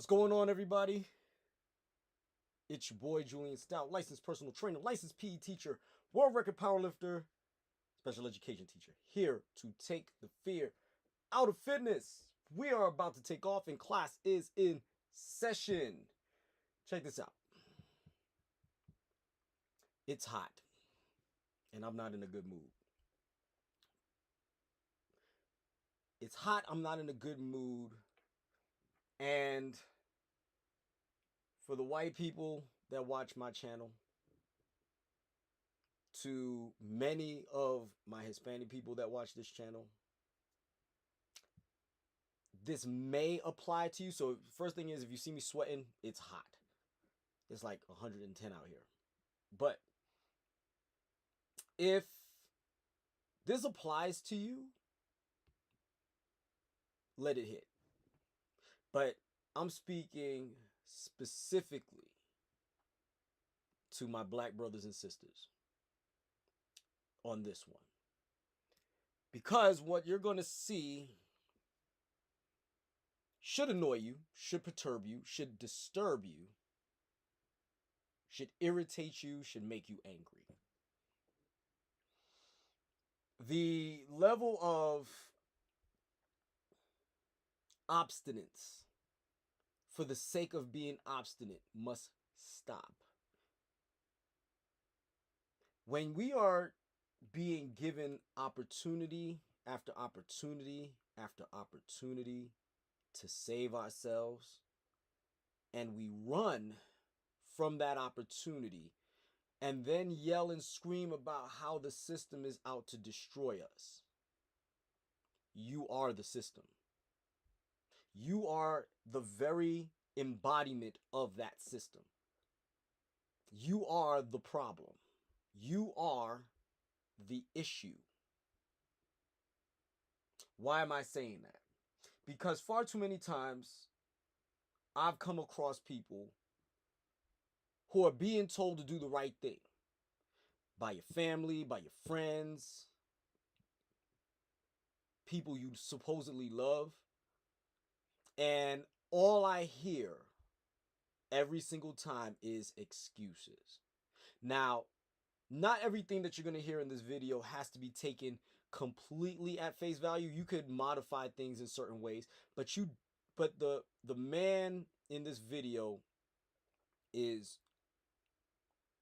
What's going on, everybody? It's your boy Julian Stoutt, licensed personal trainer, licensed PE teacher, world record powerlifter, special education teacher, here to take the fear out of fitness. We are about to take off, and class is in session. Check this out. It's hot, and I'm not in a good mood. It's hot, I'm not in a good mood, and for the white people that watch my channel, to many of my Hispanic people that watch this channel, this may apply to you. So first thing is, if you see me sweating, it's hot. It's like 110 out here. But if this applies to you, let it hit. But I'm speaking specifically to my black brothers and sisters on this one. Because what you're going to see should annoy you, should perturb you, should disturb you, should irritate you, should make you angry. The level of obstinance for the sake of being obstinate must stop. When we are being given opportunity after opportunity after opportunity to save ourselves, and we run from that opportunity and then yell and scream about how the system is out to destroy us, you are the system. You are the very embodiment of that system. You are the problem. You are the issue. Why am I saying that? Because far too many times I've come across people who are being told to do the right thing by your family, by your friends, people you supposedly love. And all I hear every single time is excuses. Now, not everything that you're going to hear in this video has to be taken completely at face value. You could modify things in certain ways, but the man in this video is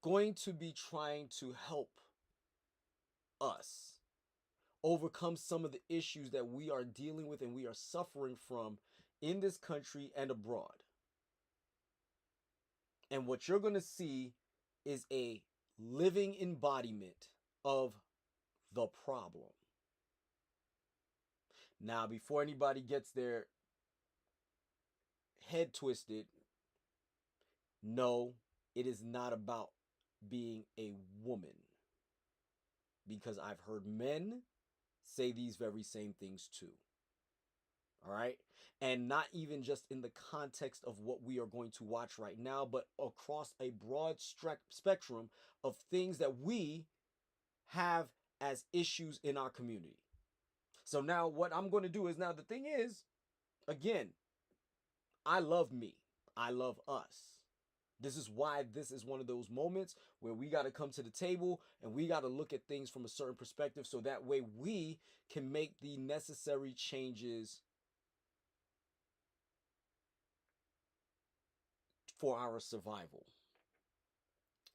going to be trying to help us overcome some of the issues that we are dealing with and we are suffering from in this country and abroad. And what you're going to see is a living embodiment of the problem. Now, before anybody gets their head twisted, no, it is not about being a woman. Because I've heard men say these very same things too. All right? And not even just in the context of what we are going to watch right now, but across a broad spectrum of things that we have as issues in our community. So now what I'm going to do is, now the thing is, again, I love me. I love us. This is why this is one of those moments where we got to come to the table and we got to look at things from a certain perspective, so that way we can make the necessary changes for our survival.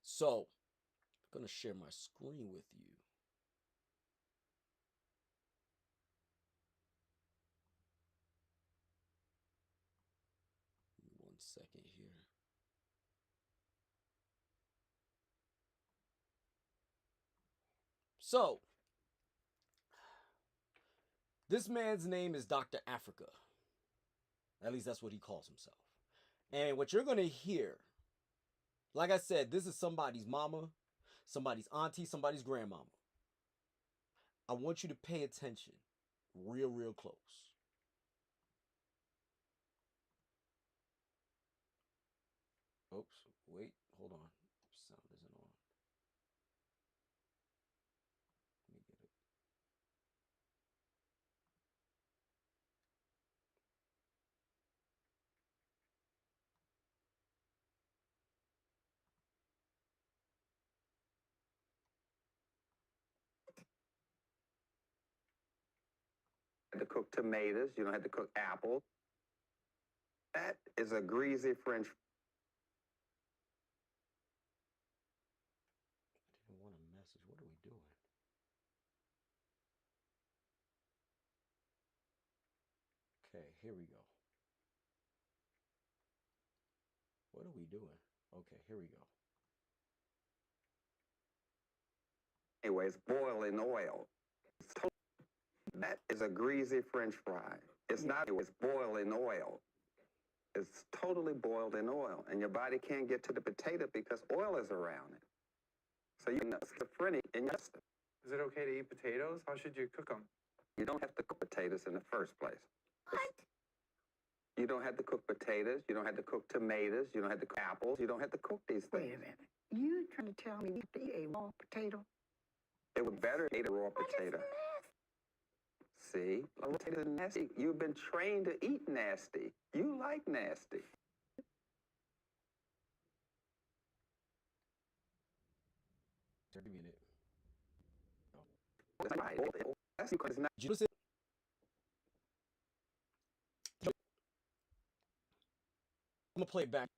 So, I'm going to share my screen with you. Give me 1 second here. So, this man's name is Dr. Africa. At least that's what he calls himself. And what you're going to hear, like I said, this is somebody's mama, somebody's auntie, somebody's grandmama. I want you to pay attention real close. Oops, wait, hold on. Sound isn't on. Let me get it. to cook tomatoes. You don't have to cook apples. That is a greasy French. I didn't want a message. What are we doing? Okay, here we go. What are we doing? Okay, here we go. Anyways, boiling oil. That is a greasy French fry. It's not, it's boiling oil. It's totally boiled in oil, and your body can't get to the potato because oil is around it. So you're schizophrenic in your system. Is it okay to eat potatoes? How should you cook them? You don't have to cook potatoes in the first place. What? You don't have to cook potatoes. You don't have to cook tomatoes. You don't have to cook apples. You don't have to cook these things. Wait a minute. You trying to tell me we have to eat a raw potato? It would better eat a raw What is potato. nasty? See? Raw potatoes are nasty. You've been trained to eat nasty. You like nasty. Give me a minute. That's right. That's because it's not. Did you notice it? I'm gonna play it back.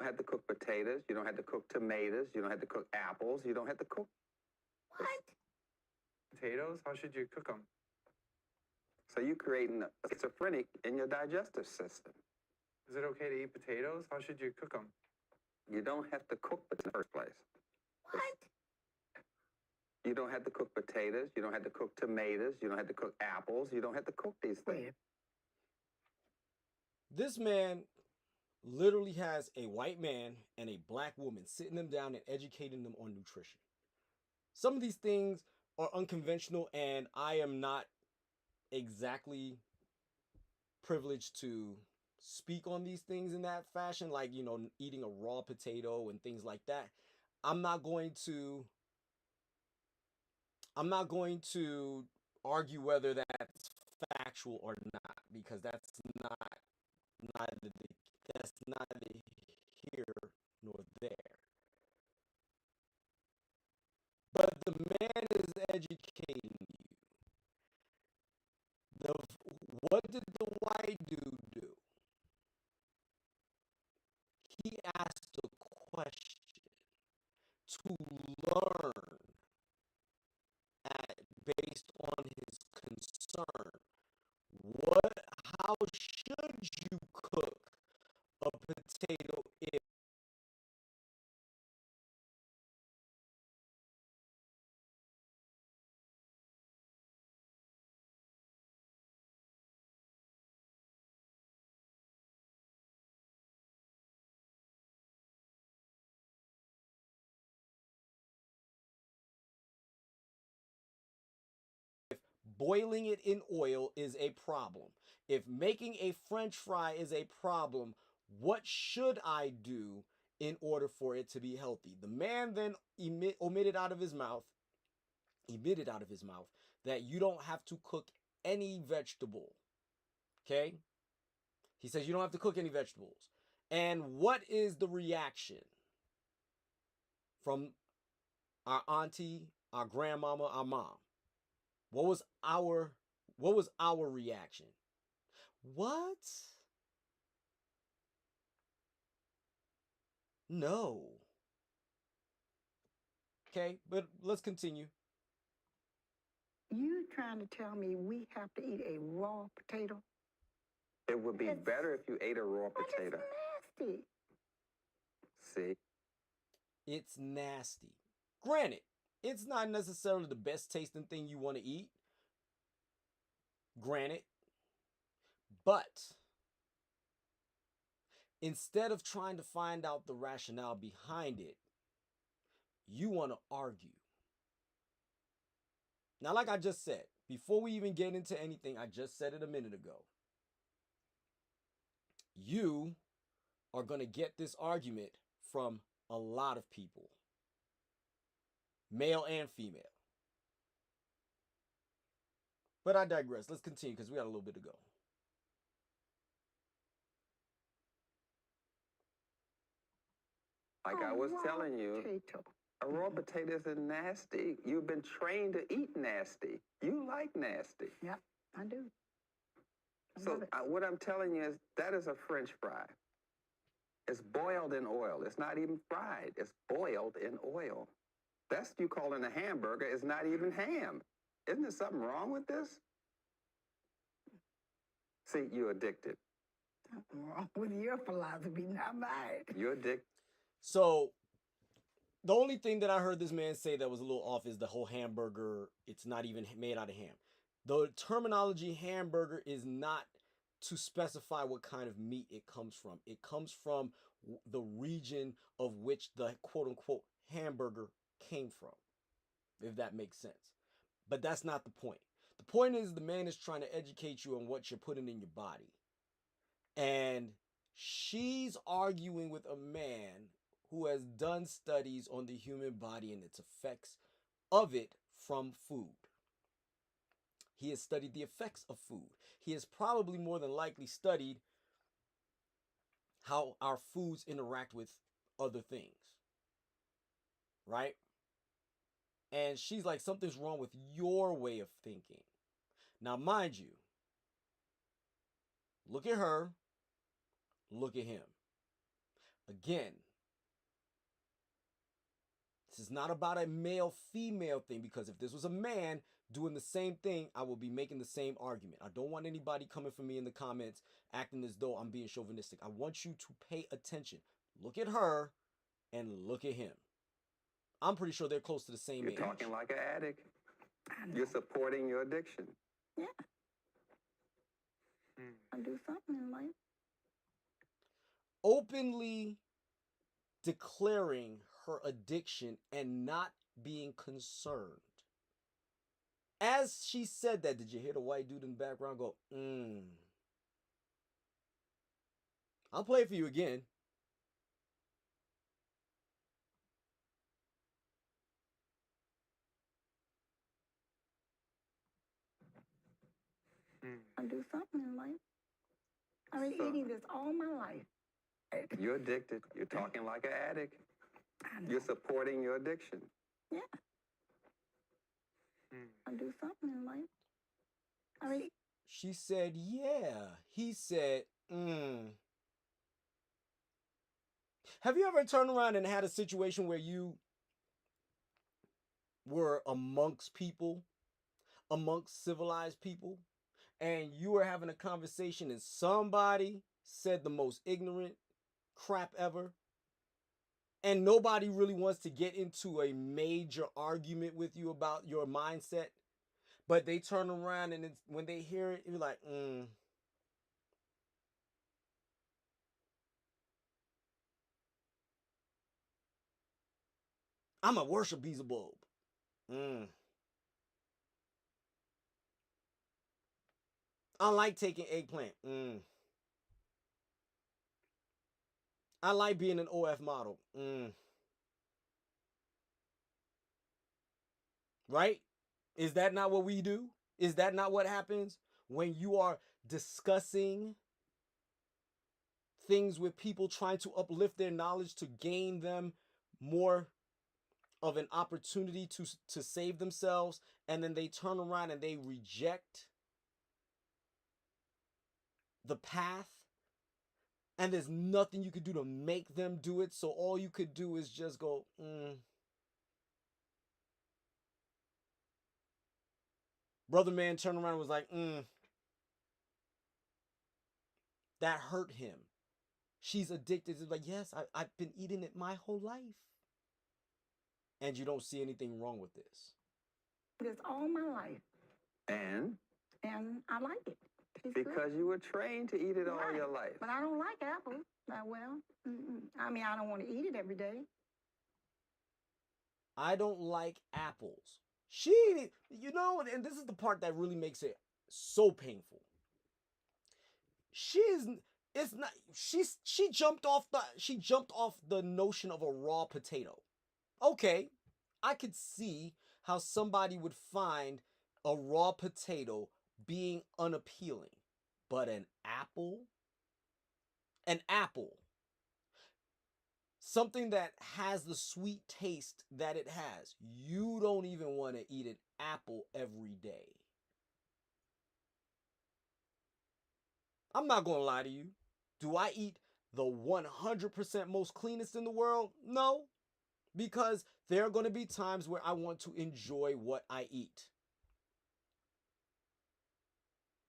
You don't have to cook potatoes. You don't have to cook tomatoes. You don't have to cook apples. You don't have to cook. What? Potatoes? How should you cook them? So you're creating a schizophrenic in your digestive system. Is it okay to eat potatoes? How should you cook them? You don't have to cook in the first place. What? You don't have to cook potatoes. You don't have to cook tomatoes. You don't have to cook apples. You don't have to cook these things. This man literally has a white man and a black woman sitting them down and educating them on nutrition. Some of these things are unconventional, and I am not exactly privileged to speak on these things in that fashion, like, you know, eating a raw potato and things like that. I'm not going to argue whether that's factual or not, because that's neither here nor there. But the man is educating you. What did the white dude do? He asked a question to learn based on his concern. How should you cook a potato if boiling it in oil is a problem? If making a French fry is a problem, what should I do in order for it to be healthy? The man then emitted out of his mouth that you don't have to cook any vegetable. Okay? He says you don't have to cook any vegetables. And what is the reaction from our auntie, our grandmama, our mom? What was our reaction? What? No. Okay, but let's continue. You trying to tell me we have to eat a raw potato? It would be better if you ate a raw potato. What is nasty? See? It's nasty. Granted, it's not necessarily the best tasting thing you want to eat. Granted. But instead of trying to find out the rationale behind it, you want to argue. Now, like I just said, before we even get into anything, I just said it a minute ago. You are going to get this argument from a lot of people, male and female. But I digress. Let's continue because we got a little bit to go. Like I was telling you, a raw potato is nasty. You've been trained to eat nasty. You like nasty. Yep, I do. So what I'm telling you is that is a French fry. It's boiled in oil. It's not even fried. It's boiled in oil. That's you calling a hamburger. It's not even ham. Isn't there something wrong with this? See, you're addicted. Something wrong with your philosophy, not mine. You're addicted. So the only thing that I heard this man say that was a little off is the whole hamburger. It's not even made out of ham. The terminology hamburger is not to specify what kind of meat it comes from. It comes from the region of which the quote unquote hamburger came from, if that makes sense. But that's not the point. The point is the man is trying to educate you on what you're putting in your body. And she's arguing with a man who has done studies on the human body and its effects of it from food. He has studied the effects of food. He has probably more than likely studied how our foods interact with other things. Right? And she's like, something's wrong with your way of thinking. Now, mind you, look at her, look at him. Again, this is not about a male-female thing, because if this was a man doing the same thing, I will be making the same argument. I don't want anybody coming for me in the comments acting as though I'm being chauvinistic. I want you to pay attention. Look at her and look at him. I'm pretty sure they're close to the same age. You're talking like an addict. You're supporting your addiction. Yeah. I do something in life. Openly declaring her addiction and not being concerned. As she said that, did you hear the white dude in the background go, I'll play it for you again. I do something in life. I've been eating this all my life. You're addicted. You're talking like an addict. You're supporting your addiction. Yeah. I do something in life. I mean, she said, yeah. He said, Have you ever turned around and had a situation where you were amongst people, amongst civilized people, and you were having a conversation and somebody said the most ignorant crap ever, and nobody really wants to get into a major argument with you about your mindset, but they turn around and when they hear it, you're like, I'm a worship Beelzebub. I like taking eggplant. I like being an OF model. Right? Is that not what we do? Is that not what happens when you are discussing things with people, trying to uplift their knowledge to gain them more of an opportunity to save themselves, and then they turn around and they reject the path, and there's nothing you could do to make them do it, so all you could do is just go, Brother man turned around and was like, that hurt him. She's addicted. It's like, yes, I've been eating it my whole life. And you don't see anything wrong with this. It's all my life. And I like it. Because you were trained to eat it all your life. But I don't like apples that well. I mean, I don't want to eat it every day. I don't like apples. And this is the part that really makes it so painful. She jumped off the notion of a raw potato. Okay, I could see how somebody would find a raw potato being unappealing, but an apple. something that has the sweet taste that it has. You don't even want to eat an apple every day. I'm not going to lie to you. Do I eat the 100% most cleanest in the world? No, because there are going to be times where I want to enjoy what I eat.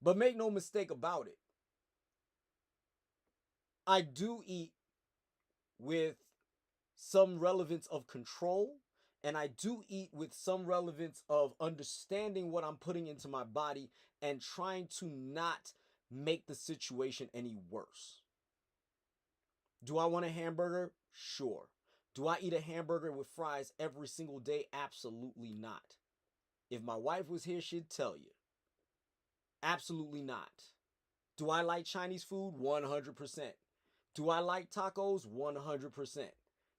But make no mistake about it, I do eat with some relevance of control, and I do eat with some relevance of understanding what I'm putting into my body and trying to not make the situation any worse. Do I want a hamburger? Sure. Do I eat a hamburger with fries every single day? Absolutely not. If my wife was here, she'd tell you. Absolutely not. Do I like Chinese food? 100%. Do I like tacos? 100%.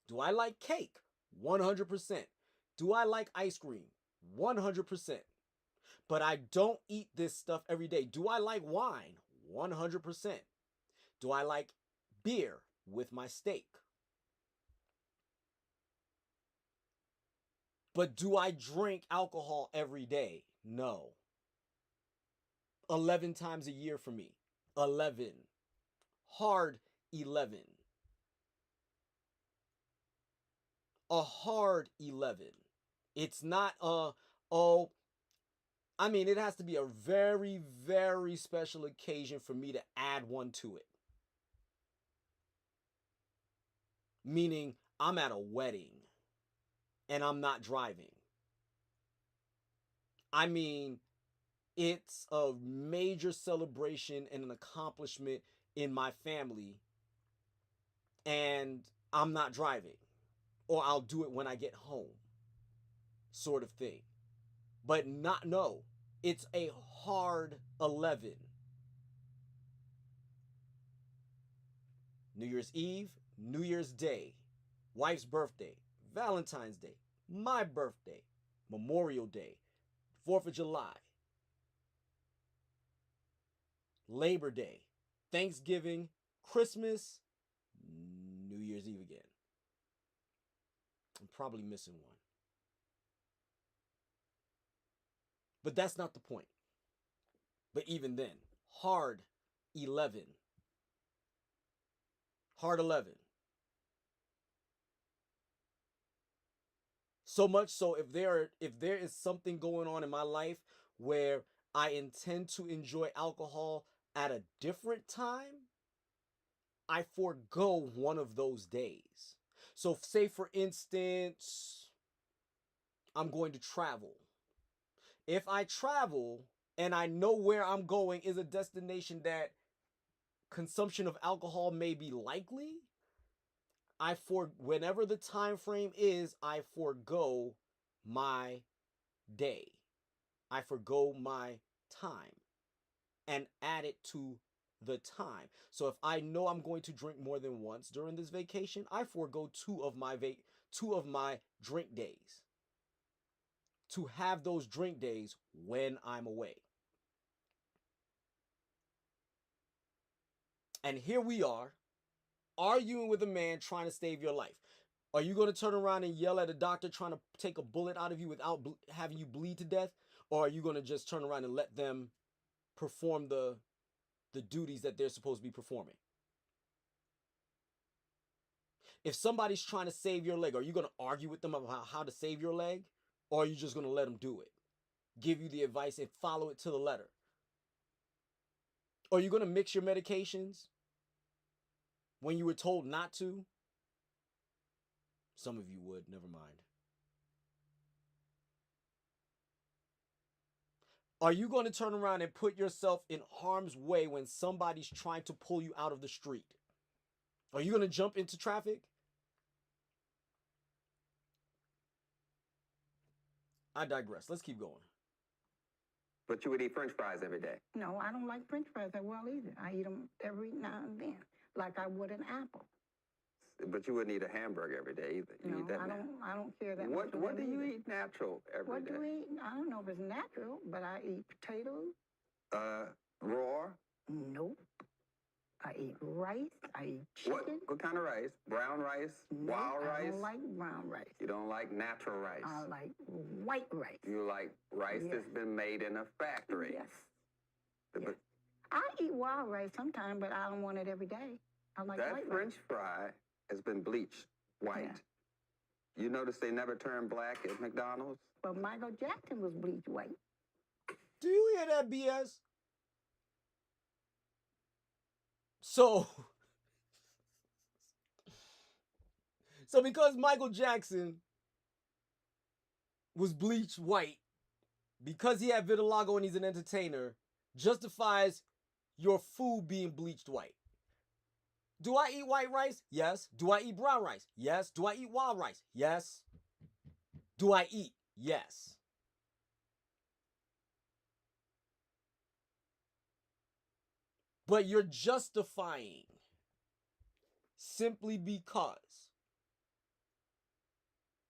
Do I like cake? 100%. Do I like ice cream? 100%. But I don't eat this stuff every day. Do I like wine? 100%. Do I like beer with my steak? But do I drink alcohol every day? No. 11 times a year for me. 11. Hard 11. A hard 11. It's not it has to be a very, very special occasion for me to add one to it. Meaning, I'm at a wedding and I'm not driving. I mean, it's a major celebration and an accomplishment in my family, and I'm not driving. Or I'll do it when I get home, sort of thing. But no, it's a hard 11. New Year's Eve, New Year's Day, wife's birthday, Valentine's Day, my birthday, Memorial Day, 4th of July, Labor Day, Thanksgiving, Christmas, New Year's Eve again. I'm probably missing one. But that's not the point. But even then, hard 11. Hard 11. So much so, if there is something going on in my life where I intend to enjoy alcohol at a different time, I forego one of those days. So say for instance, I'm going to travel. If I travel and I know where I'm going is a destination that consumption of alcohol may be likely, whenever the time frame is, I forego my day. I forego my time and add it to the time. So if I know I'm going to drink more than once during this vacation, I forego two of my drink days to have those drink days when I'm away. And here we are, arguing with a man trying to save your life. Are you going to turn around and yell at a doctor trying to take a bullet out of you without having you bleed to death? Or are you going to just turn around and let them perform the duties that they're supposed to be performing? If somebody's trying to save your leg, are you going to argue with them about how to save your leg? Or are you just going to let them do it? Give you the advice and follow it to the letter? Are you going to mix your medications when you were told not to? Some of you would, never mind. Are you going to turn around and put yourself in harm's way when somebody's trying to pull you out of the street? Are you going to jump into traffic? I digress. Let's keep going. But you would eat French fries every day. No, I don't like French fries that well either. I eat them every now and then, like I would an apple. But you wouldn't eat a hamburger every day either. You No, eat that I don't care that much. What do you eat natural every What day? do I eat? I don't know if it's natural, but I eat potatoes. Raw? Nope. I eat rice. I eat What, chicken. what kind of rice? Brown rice? No, Wild I rice? don't like brown rice. You don't like natural rice? I like white rice. You like rice Yes. that's been made in a factory? Yes. But Yes. I eat wild rice sometimes, but I don't want it every day. I like that white French rice. fry has been bleached white. Yeah. You notice they never turn black at McDonald's? But Michael Jackson was bleached white. Do you hear that BS? So because Michael Jackson was bleached white, because he had vitiligo and he's an entertainer, justifies your food being bleached white. Do I eat white rice? Yes. Do I eat brown rice? Yes. Do I eat wild rice? Yes. Do I eat? Yes. But you're justifying simply because.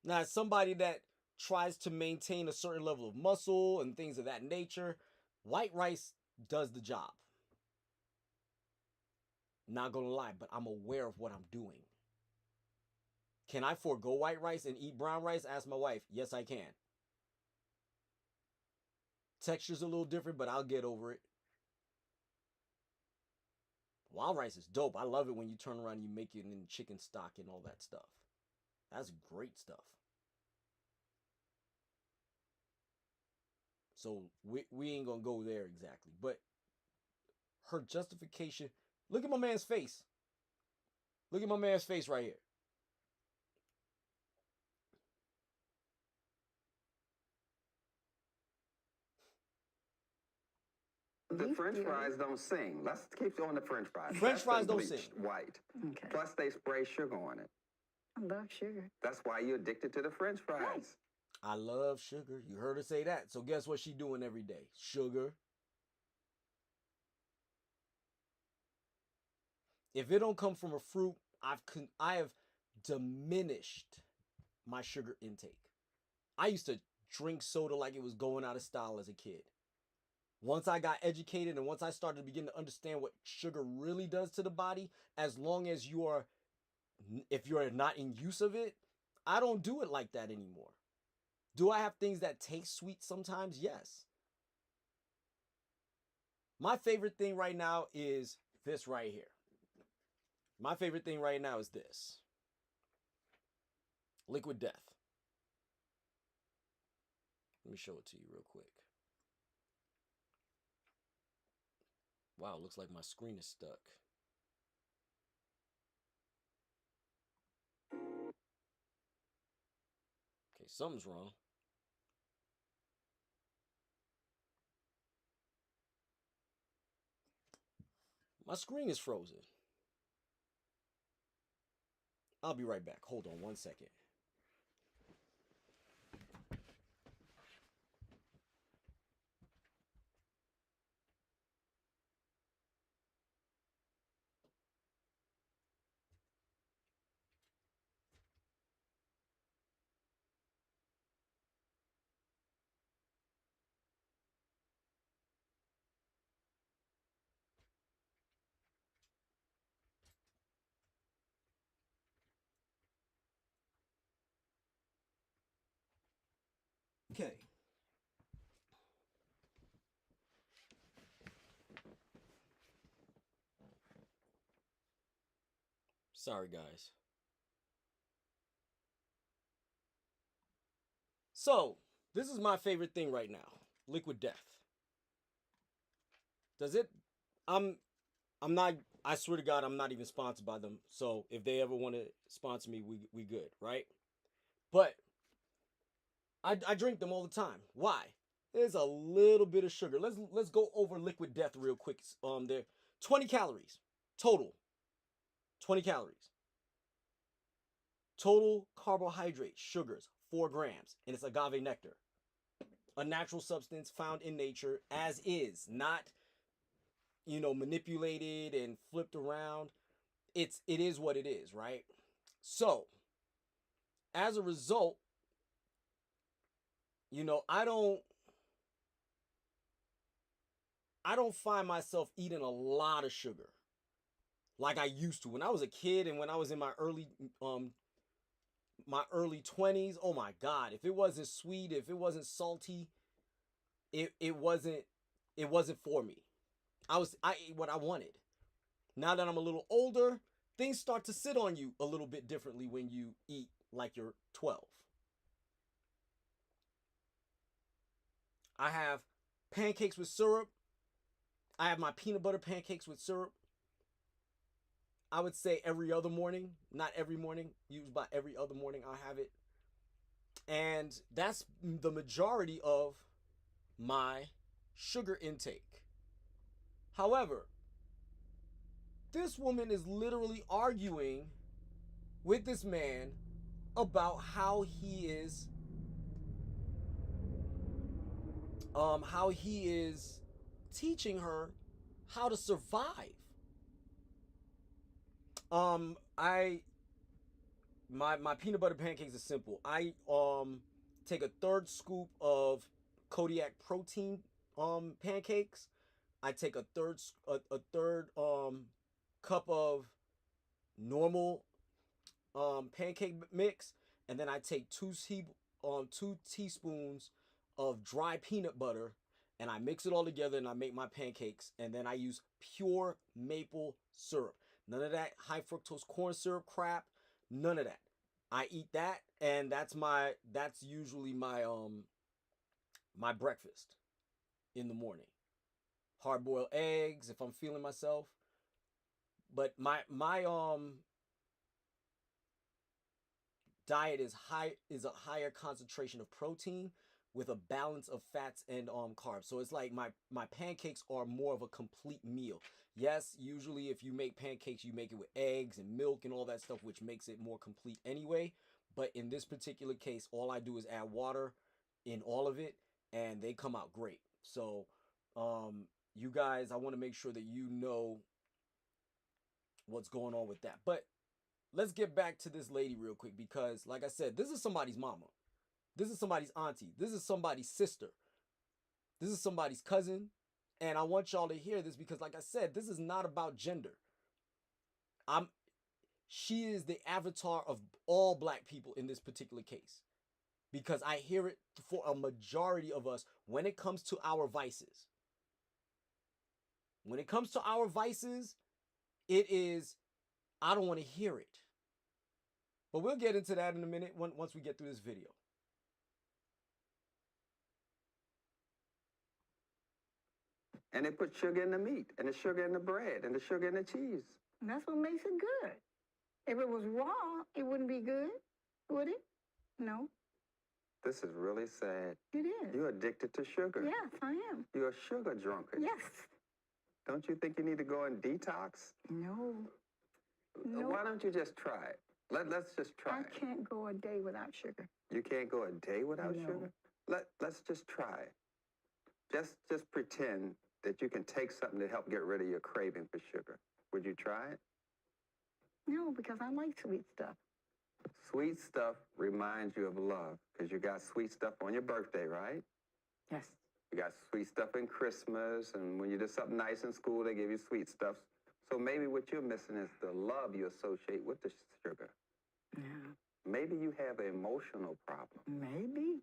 Now, as somebody that tries to maintain a certain level of muscle and things of that nature, white rice does the job. Not gonna lie, but I'm aware of what I'm doing. Can I forego white rice and eat brown rice? Ask my wife. Yes, I can. Texture's a little different, but I'll get over it. Wild rice is dope. I love it when you turn around and you make it in chicken stock and all that stuff. That's great stuff. So we ain't gonna go there exactly. But her justification, look at my man's face. Look at my man's face right here. The French fries don't sing. Let's keep on the French fries. French fries don't sing. White. Okay. Plus they spray sugar on it. I love sugar. That's why you're addicted to the French fries. Right. I love sugar. You heard her say that. So guess what she doing every day? Sugar. If it don't come from a fruit, I have diminished my sugar intake. I used to drink soda like it was going out of style as a kid. Once I got educated and once I started to begin to understand what sugar really does to the body, as long as if you're not in use of it, I don't do it like that anymore. Do I have things that taste sweet sometimes? Yes. My favorite thing right now is this right here. My favorite thing right now is this. Liquid Death. Let me show it to you real quick. Wow, looks like my screen is stuck. Okay, something's wrong. My screen is frozen. I'll be right back. Hold on one second. Okay. Sorry, guys. So, this is my favorite thing right now. Liquid Death. Does it... I'm not... I swear to God, I'm not even sponsored by them. So, if they ever want to sponsor me, we good, right? But I drink them all the time. Why? There's a little bit of sugar. Let's go over Liquid Death real quick. There 20 calories total. 20 calories. Total carbohydrates, sugars, 4 grams, and it's agave nectar. A natural substance found in nature as is, not manipulated and flipped around. It is what it is, right? So, as a result, I don't find myself eating a lot of sugar. like I used to. When I was a kid and when I was in my early 20s, oh my God, if it wasn't sweet, if it wasn't salty, it wasn't for me. I ate what I wanted. Now that I'm a little older, things start to sit on you a little bit differently when you eat like you're 12. I have pancakes with syrup. I have my peanut butter pancakes with syrup. I would say every other morning, not every morning, usually about every other morning I'll have it. And that's the majority of my sugar intake. However, this woman is literally arguing with this man about how he is teaching her how to survive. My peanut butter pancakes are simple. I take a third scoop of Kodiak protein pancakes. I take a third cup of normal pancake mix, and then I take two teaspoons of dry peanut butter, and I mix it all together and I make my pancakes, and then I use pure maple syrup. None of that high fructose corn syrup crap, none of that. I eat that, and that's usually my my breakfast in the morning. Hard boiled eggs if I'm feeling myself. But my diet is a higher concentration of protein with a balance of fats and carbs. So it's like my pancakes are more of a complete meal. Yes, usually if you make pancakes, you make it with eggs and milk and all that stuff, which makes it more complete anyway. But in this particular case, all I do is add water in all of it, and they come out great. So you guys, I want to make sure that you know what's going on with that. But let's get back to this lady real quick, because like I said, this is somebody's mama. This is somebody's auntie. This is somebody's sister. This is somebody's cousin. And I want y'all to hear this because, like I said, this is not about gender. She is the avatar of all black people in this particular case, because I hear it for a majority of us when it comes to our vices. When it comes to our vices, it is, I don't want to hear it. But we'll get into that in a minute once we get through this video. And they put sugar in the meat, and the sugar in the bread, and the sugar in the cheese. And that's what makes it good. If it was raw, it wouldn't be good, would it? No, This is really sad. it is. You're addicted to sugar. Yes, I am. You're a sugar drunkard. Yes. Don't you think you need to go and detox? No. No. Why don't you just try it? Let's just try I it. can't go a day without sugar. You can't go a day without No. sugar? Let's just try it. Just pretend that you can take something to help get rid of your craving for sugar. Would you try it? No, because I like sweet stuff. Sweet stuff reminds you of love, because you got sweet stuff on your birthday, right? Yes. You got sweet stuff in Christmas, and when you do something nice in school, they give you sweet stuff. So maybe what you're missing is the love you associate with the sugar. Yeah. Maybe you have an emotional problem. Maybe.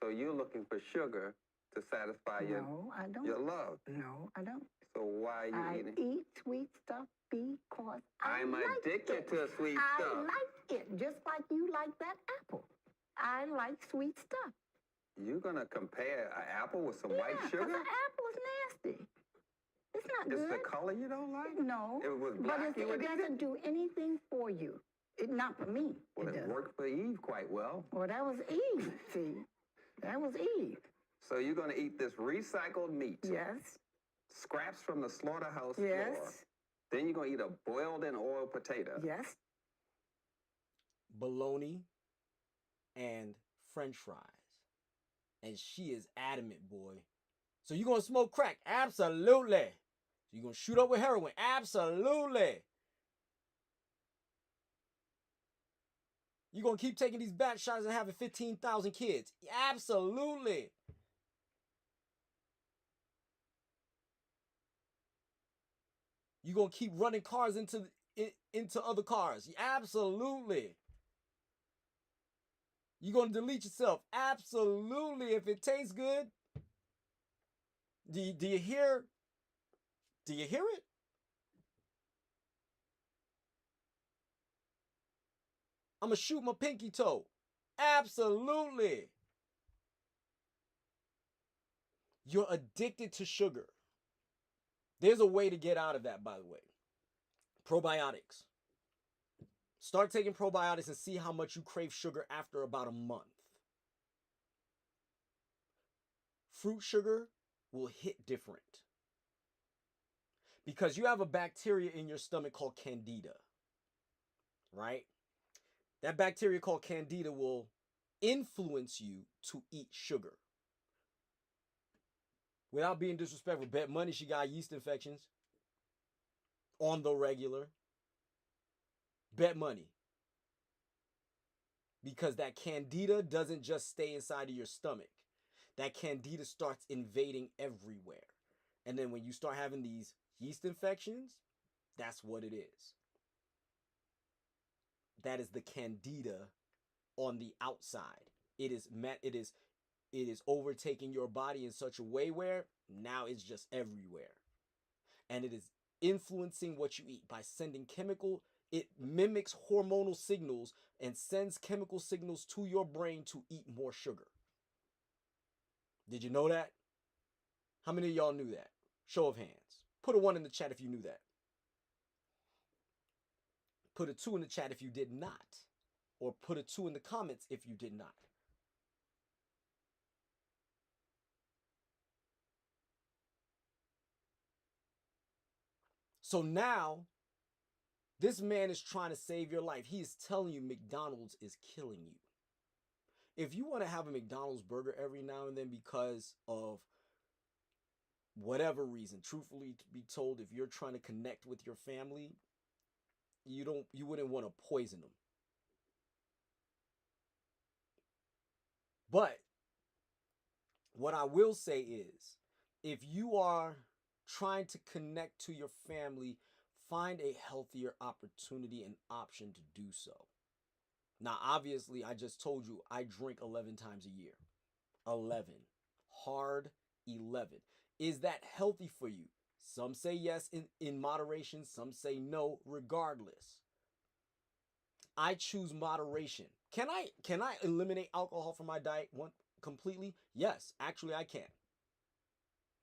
So you're looking for sugar to satisfy No, I don't. your love. No, I don't. So why are you I eating? eat sweet stuff because I'm I like addicted it. to sweet I stuff. like it, just like you like that apple. I like sweet stuff. You're going to compare an apple with some white Yeah, sugar? because an apple is nasty. It's not It's good. the color you don't like? No, If it was but black, you would it eat doesn't do anything for you. Not for me. Well, it doesn't. worked for Eve quite well. Well, that was Eve, see. That was Eve. So you're going to eat this recycled meat. Yes. Scraps from the slaughterhouse floor. Yes. Then you're going to eat a boiled in oil potato. Yes. Bologna and French fries. And she is adamant, boy. So you gonna smoke crack? Absolutely. You gonna shoot up with heroin? Absolutely. You gonna keep taking these bat shots and having 15,000 kids? Absolutely. You gonna keep running cars into into other cars? Absolutely. You gonna delete yourself? Absolutely. If it tastes good, do you hear? Do you hear it? I'm gonna shoot my pinky toe. Absolutely. You're addicted to sugar. There's a way to get out of that, by the way. Probiotics. Start taking probiotics and see how much you crave sugar after about a month. Fruit sugar will hit different because you have a bacteria in your stomach called Candida, right? That bacteria called Candida will influence you to eat sugar. Without being disrespectful, bet money she got yeast infections on the regular. Bet money. Because that Candida doesn't just stay inside of your stomach. That Candida starts invading everywhere. And then when you start having these yeast infections, that's what it is. That is the Candida on the outside. It is overtaking your body in such a way where now it's just everywhere. And it is influencing what you eat by sending it mimics hormonal signals and sends chemical signals to your brain to eat more sugar. Did you know that? How many of y'all knew that? Show of hands. Put a 1 in the chat if you knew that. Put a 2 in the chat if you did not. Or put a 2 in the comments if you did not. So now, this man is trying to save your life. He is telling you McDonald's is killing you. If you want to have a McDonald's burger every now and then because of whatever reason, truthfully to be told, if you're trying to connect with your family, you wouldn't want to poison them. But what I will say is, if you are trying to connect to your family, find a healthier opportunity and option to do so. Now, obviously, I just told you I drink 11 times a year. 11. Hard 11. Is that healthy for you? Some say yes in moderation. Some say no regardless. I choose moderation. Can I eliminate alcohol from my diet completely? Yes, actually I can.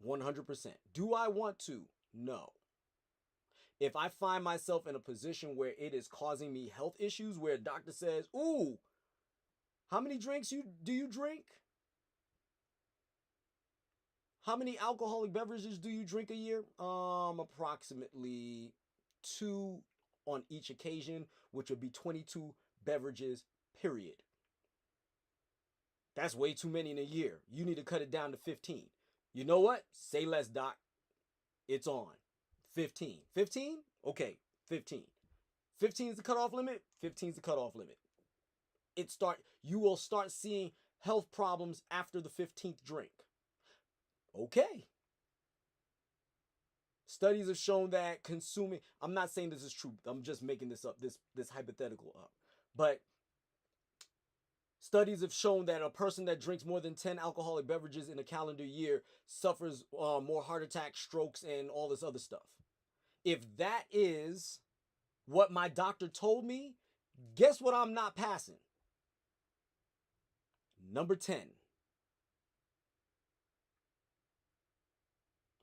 100%. Do I want to? No. If I find myself in a position where it is causing me health issues, where a doctor says, ooh, how many drinks do you drink? How many alcoholic beverages do you drink a year? Approximately 2 on each occasion, which would be 22 beverages, period. That's way too many in a year. You need to cut it down to 15. You know what? Say less, doc. It's on. 15. 15? Okay, 15. 15 is the cutoff limit. 15 is the cutoff limit. You will start seeing health problems after the 15th drink. Okay. Studies have shown that consuming, I'm not saying this is true, I'm just making this up, this hypothetical up. But studies have shown that a person that drinks more than 10 alcoholic beverages in a calendar year suffers more heart attacks, strokes, and all this other stuff. If that is what my doctor told me, guess what I'm not passing? Number 10.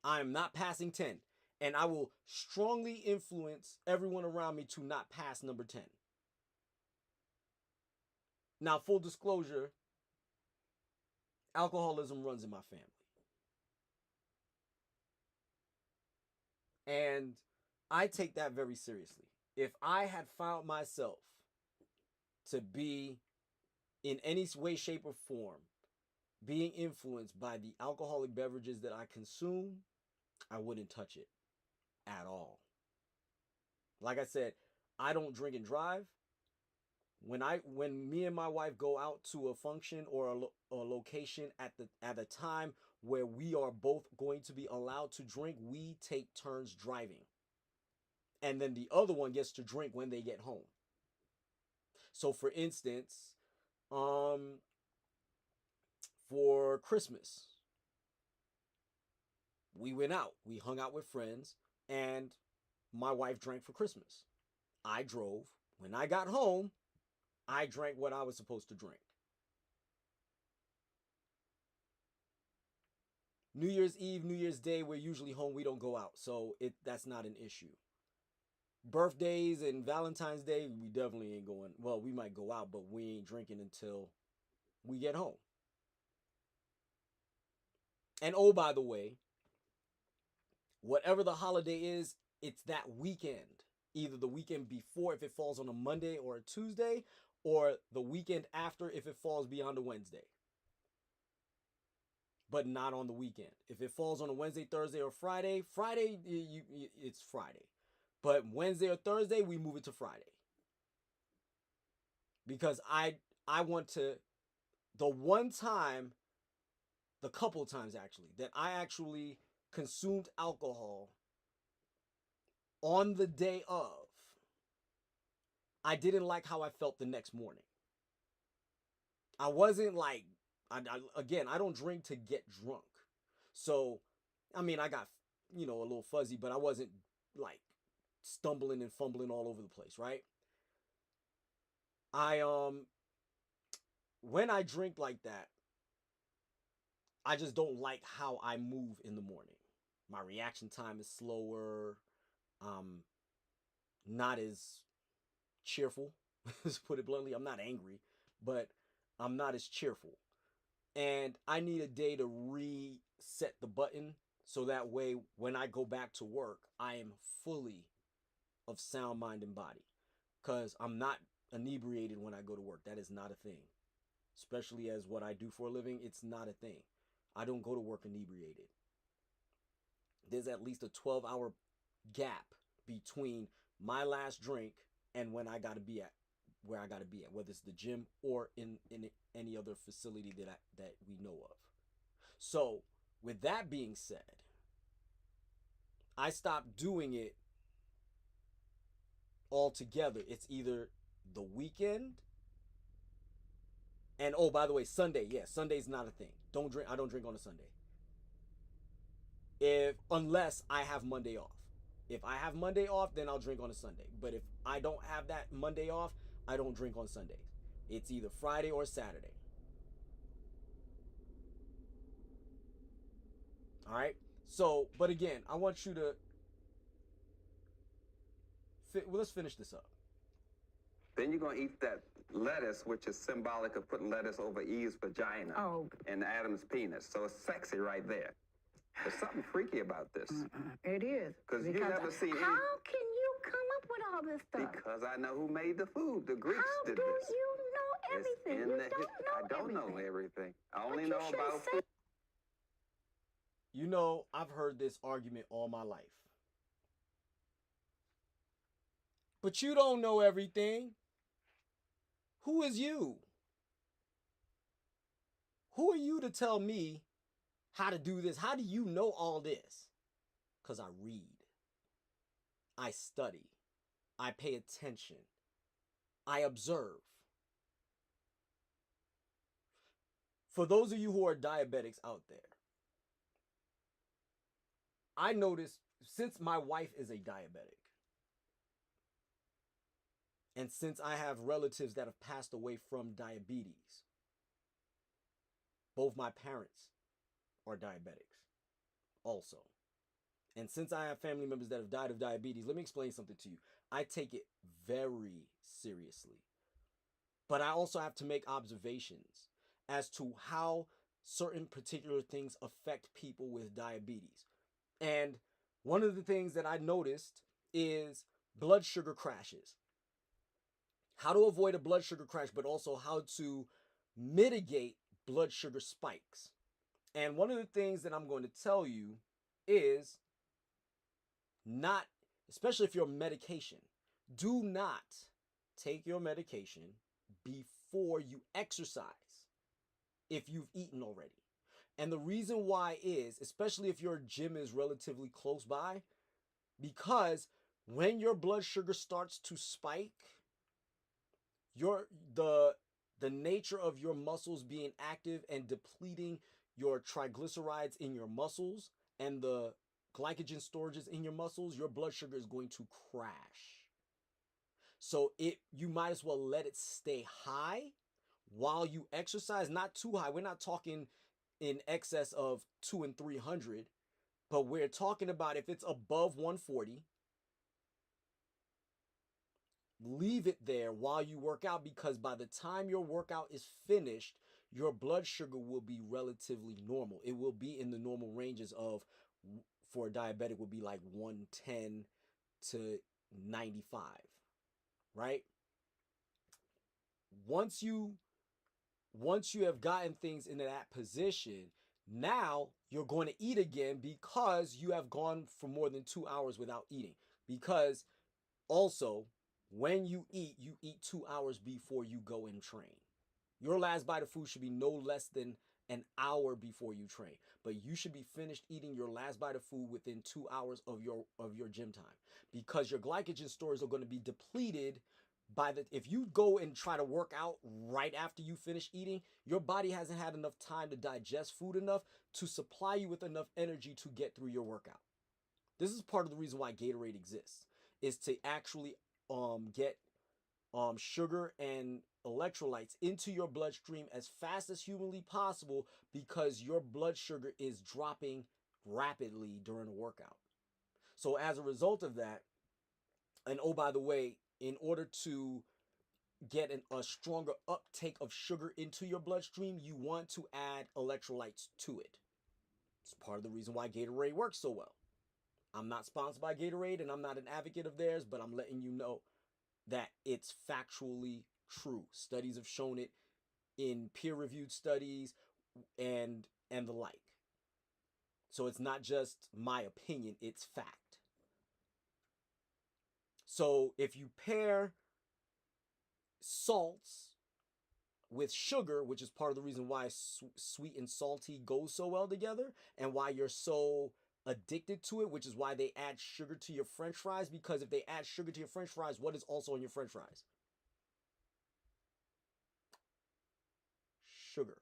I am not passing 10. And I will strongly influence everyone around me to not pass number 10. Now, full disclosure, alcoholism runs in my family. And I take that very seriously. If I had found myself to be in any way, shape, or form being influenced by the alcoholic beverages that I consume, I wouldn't touch it at all. Like I said, I don't drink and drive. When me and my wife go out to a function or a location at a time where we are both going to be allowed to drink, we take turns driving. And then the other one gets to drink when they get home. So for instance, for Christmas, we went out. We hung out with friends, and my wife drank for Christmas. I drove. When I got home, I drank what I was supposed to drink. New Year's Eve, New Year's Day, we're usually home. We don't go out, so that's not an issue. Birthdays and Valentine's Day, we definitely ain't going. Well, we might go out, but we ain't drinking until we get home. And oh, by the way, whatever the holiday is, it's that weekend. Either the weekend before if it falls on a Monday or a Tuesday, or the weekend after if it falls beyond a Wednesday. But not on the weekend. If it falls on a Wednesday, Thursday, or Friday, it's Friday. But Wednesday or Thursday, we move it to Friday. Because I want to, the couple times actually, that I actually consumed alcohol on the day of, I didn't like how I felt the next morning. I wasn't like, again, I don't drink to get drunk. So, I mean, I got, a little fuzzy, but I wasn't like stumbling and fumbling all over the place, right? When I drink like that, I just don't like how I move in the morning. My reaction time is slower. Not as cheerful, let's put it bluntly. I'm not angry, but I'm not as cheerful. And I need a day to reset the button so that way when I go back to work, I am fully of sound mind and body. Because I'm not inebriated when I go to work. That is not a thing. Especially as what I do for a living, it's not a thing. I don't go to work inebriated. There's at least a 12-hour gap between my last drink and when I gotta be at where I gotta be at, whether it's the gym or in any other facility that we know of. So, with that being said, I stopped doing it altogether. It's either the weekend, and oh, by the way, Sunday. Yeah, Sunday's not a thing. I don't drink on a Sunday. Unless I have Monday off. If I have Monday off, then I'll drink on a Sunday. But if I don't have that Monday off, I don't drink on Sundays. It's either Friday or Saturday. All right? So, but again, I want you to... let's finish this up. Then you're going to eat that lettuce, which is symbolic of putting lettuce over Eve's vagina and Adam's penis. So it's sexy right there. There's something freaky about this. It is. Because you never see any... How can you come up with all this stuff? Because I know who made the food. The Greeks did this. How do you know everything? I don't know everything. I only know about food. I've heard this argument all my life. But you don't know everything. Who is you? Who are you to tell me how to do this? How do you know all this? Because I read. I study. I pay attention. I observe. For those of you who are diabetics out there, I noticed since my wife is a diabetic, and since I have relatives that have passed away from diabetes, both my parents are diabetics also. And since I have family members that have died of diabetes, let me explain something to you. I take it very seriously. But I also have to make observations as to how certain particular things affect people with diabetes. And one of the things that I noticed is blood sugar crashes. How to avoid a blood sugar crash, but also how to mitigate blood sugar spikes. And one of the things that I'm going to tell you is not, especially if you're on medication, do not take your medication before you exercise if you've eaten already. And the reason why is, especially if your gym is relatively close by, because When your blood sugar starts to spike, the nature of your muscles being active and depleting your triglycerides in your muscles and the glycogen storages in your muscles, your blood sugar is going to crash. So you might as well let it stay high while you exercise, not too high. We're not talking in excess of 200 and 300, but we're talking about if it's above 140, leave it there while you work out, because by the time your workout is finished, your blood sugar will be relatively normal. It will be in the normal ranges of, for a diabetic, would be like 110 to 95, right? Once you have gotten things into that position, now you're going to eat again because you have gone for more than 2 hours without eating. Because also, when you eat 2 hours before you go and train. Your last bite of food should be no less than an hour before you train, but you should be finished eating your last bite of food within 2 hours of your gym time, because your glycogen stores are going to be depleted if you go and try to work out right after you finish eating, your body hasn't had enough time to digest food enough to supply you with enough energy to get through your workout. This is part of the reason why Gatorade exists, is to actually get sugar and electrolytes into your bloodstream as fast as humanly possible, because your blood sugar is dropping rapidly during a workout. So as a result of that, and oh, by the way, in order to get a stronger uptake of sugar into your bloodstream, you want to add electrolytes to it. It's part of the reason why Gatorade works so well. I'm not sponsored by Gatorade and I'm not an advocate of theirs, but I'm letting you know that it's factually true. Studies have shown it in peer-reviewed studies and the like. So it's not just my opinion, it's fact. So if you pair salts with sugar, which is part of the reason why sweet and salty goes so well together, and why you're so addicted to it, which is why they add sugar to your french fries, because if they add sugar to your french fries, what is also in your french fries? Sugar.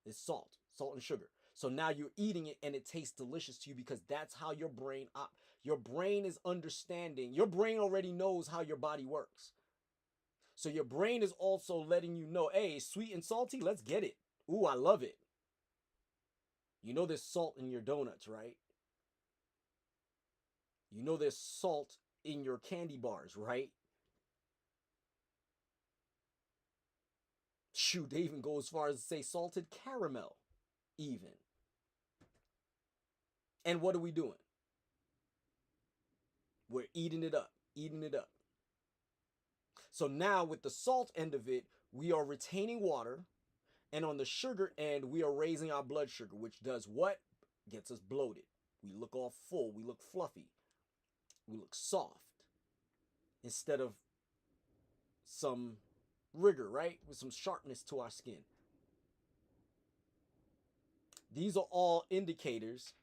It's salt and sugar. So now you're eating it and it tastes delicious to you, because that's how your brain is understanding. Your brain already knows how your body works. So your brain is also letting you know, hey, sweet and salty, let's get it. Ooh, I love it. You know there's salt in your donuts, right? You know there's salt in your candy bars, right? Shoot, they even go as far as to say salted caramel, even. And what are we doing? We're eating it up, eating it up. So now with the salt end of it, we are retaining water. And on the sugar end, we are raising our blood sugar, which does what? Gets us bloated. We look all full. We look fluffy. We look soft. Instead of some rigor, right? With some sharpness to our skin. These are all indicators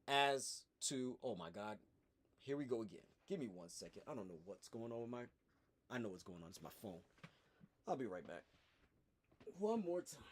as to, oh my God, here we go again. Give me 1 second. I don't know what's going on with I know what's going on. It's my phone. I'll be right back. One more time.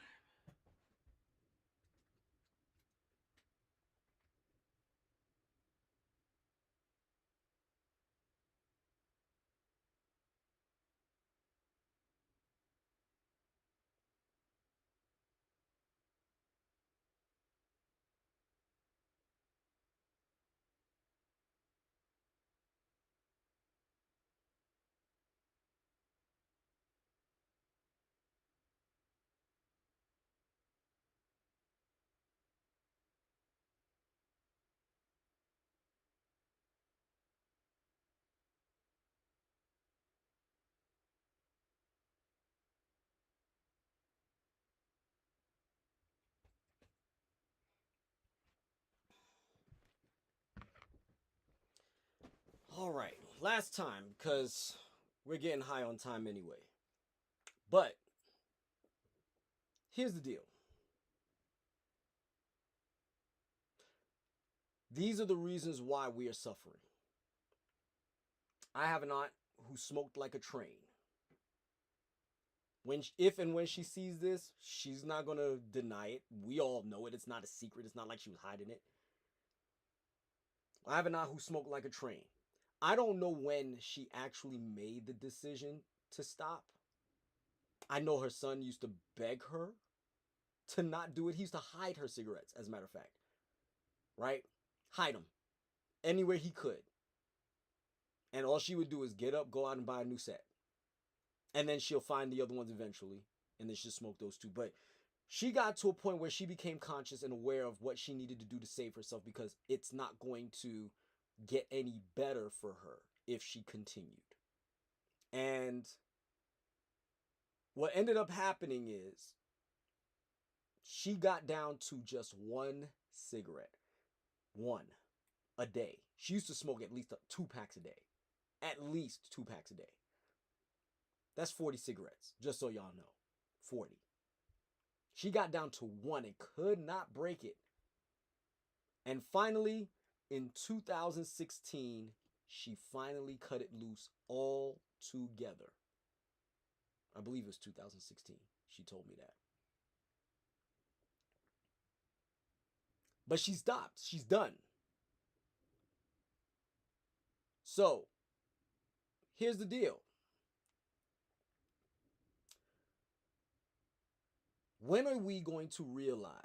All right, last time, because we're getting high on time anyway. But here's the deal. These are the reasons why we are suffering. I have an aunt who smoked like a train. If and when she sees this, she's not going to deny it. We all know it. It's not a secret. It's not like she was hiding it. I have an aunt who smoked like a train. I don't know when she actually made the decision to stop. I know her son used to beg her to not do it. He used to hide her cigarettes, as a matter of fact. Right? Hide them. Anywhere he could. And all she would do is get up, go out and buy a new set. And then she'll find the other ones eventually. And then she'll smoke those too. But she got to a point where she became conscious and aware of what she needed to do to save herself, because it's not going to get any better for her if she continued. And what ended up happening is she got down to just one cigarette. One a day. She used to smoke at least 2 packs a day. At least 2 packs a day. That's 40 cigarettes, just so y'all know. 40. She got down to one and could not break it. And finally, in 2016, she finally cut it loose altogether. I believe it was 2016. She told me that. But she stopped. She's done. So, here's the deal. When are we going to realize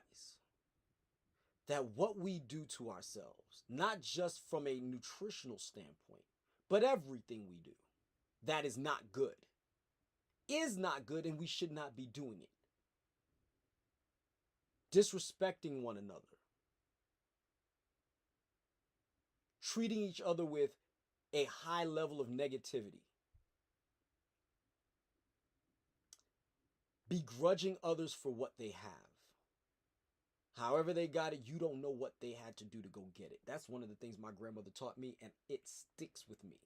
that what we do to ourselves, not just from a nutritional standpoint, but everything we do, that is not good, is not good, and we should not be doing it? Disrespecting one another. Treating each other with a high level of negativity. Begrudging others for what they have. However they got it, you don't know what they had to do to go get it. That's one of the things my grandmother taught me, and it sticks with me.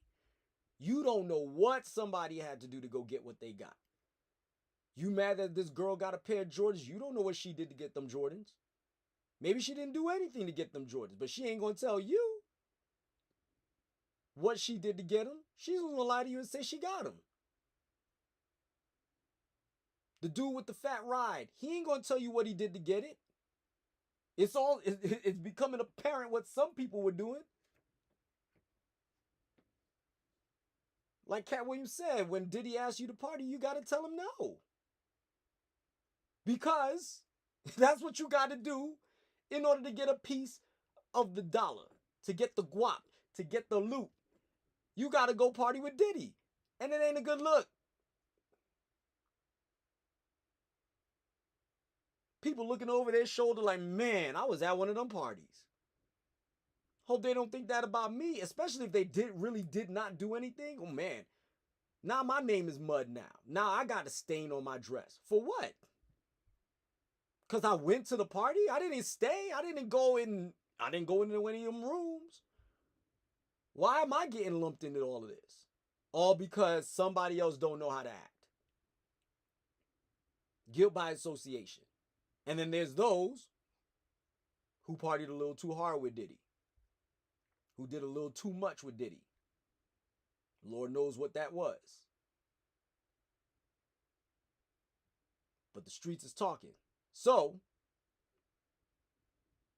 You don't know what somebody had to do to go get what they got. You mad that this girl got a pair of Jordans? You don't know what she did to get them Jordans. Maybe she didn't do anything to get them Jordans, but she ain't going to tell you what she did to get them. She's going to lie to you and say she got them. The dude with the fat ride, he ain't going to tell you what he did to get it. It's becoming apparent what some people were doing. Like Cat Williams said, when Diddy asks you to party, you got to tell him no. Because that's what you got to do in order to get a piece of the dollar, to get the guap, to get the loot. You got to go party with Diddy. And it ain't a good look. People looking over their shoulder like, man, I was at one of them parties. Hope they don't think that about me, especially if they really did not do anything. Oh, man. Now my name is mud now. Now I got a stain on my dress. For what? Because I went to the party? I didn't stay. I didn't go into any of them rooms. Why am I getting lumped into all of this? All because somebody else don't know how to act. Guilt by association. And then there's those who partied a little too hard with Diddy. Who did a little too much with Diddy. Lord knows what that was. But the streets is talking. So,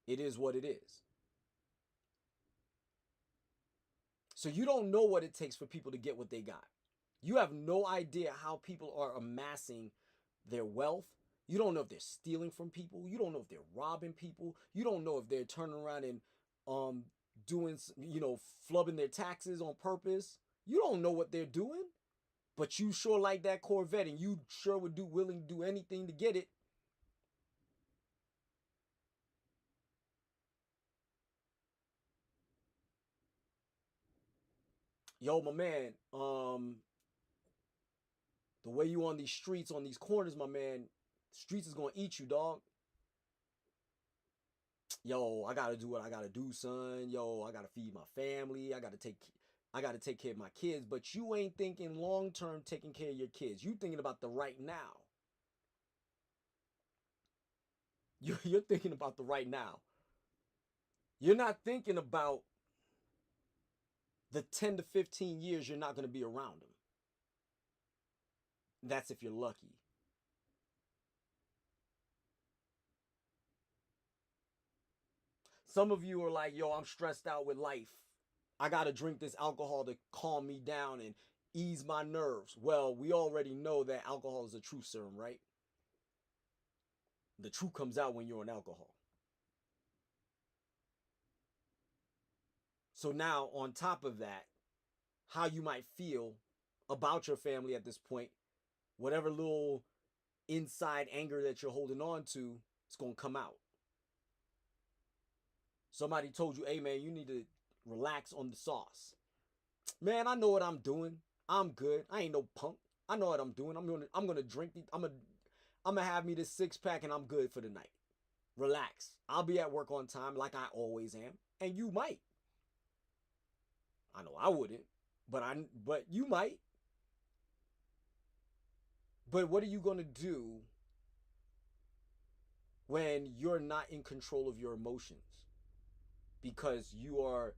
it is what it is. So you don't know what it takes for people to get what they got. You have no idea how people are amassing their wealth. You don't know if they're stealing from people. You don't know if they're robbing people. You don't know if they're turning around and doing, flubbing their taxes on purpose. You don't know what they're doing. But you sure like that Corvette, and you sure would willing to do anything to get it. Yo, my man, the way you on these streets, on these corners, my man, streets is gonna eat you, dog. Yo, I gotta do what I gotta do, son. Yo, I gotta feed my family. I gotta take care of my kids. But you ain't thinking long-term taking care of your kids. You thinking about the right now. You're thinking about the right now. You're not thinking about the 10 to 15 years you're not going to be around them. That's if you're lucky. Some of you are like, yo, I'm stressed out with life. I got to drink this alcohol to calm me down and ease my nerves. Well, we already know that alcohol is a truth serum, right? The truth comes out when you're on alcohol. So now, on top of that, how you might feel about your family at this point, whatever little inside anger that you're holding on to, it's going to come out. Somebody told you, hey man, you need to relax on the sauce. Man, I know what I'm doing. I'm good. I ain't no punk. I know what I'm doing. I'm gonna drink. I'm gonna have me this 6-pack and I'm good for the night. Relax. I'll be at work on time like I always am, and you might. I know I wouldn't, but you might. But what are you gonna do when you're not in control of your emotions? Because your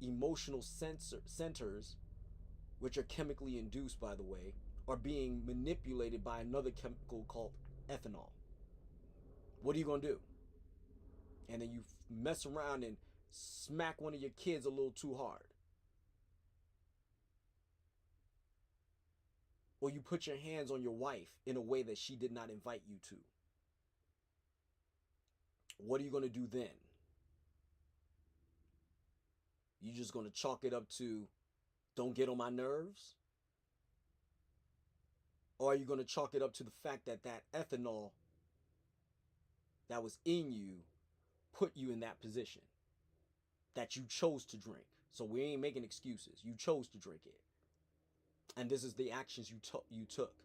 emotional centers, which are chemically induced, by the way, are being manipulated by another chemical called ethanol. What are you going to do? And then you mess around and smack one of your kids a little too hard. Or you put your hands on your wife in a way that she did not invite you to. What are you going to do then? You just going to chalk it up to don't get on my nerves? Or are you going to chalk it up to the fact that that ethanol that was in you put you in that position that you chose to drink? So we ain't making excuses. You chose to drink it. And this is the actions you took.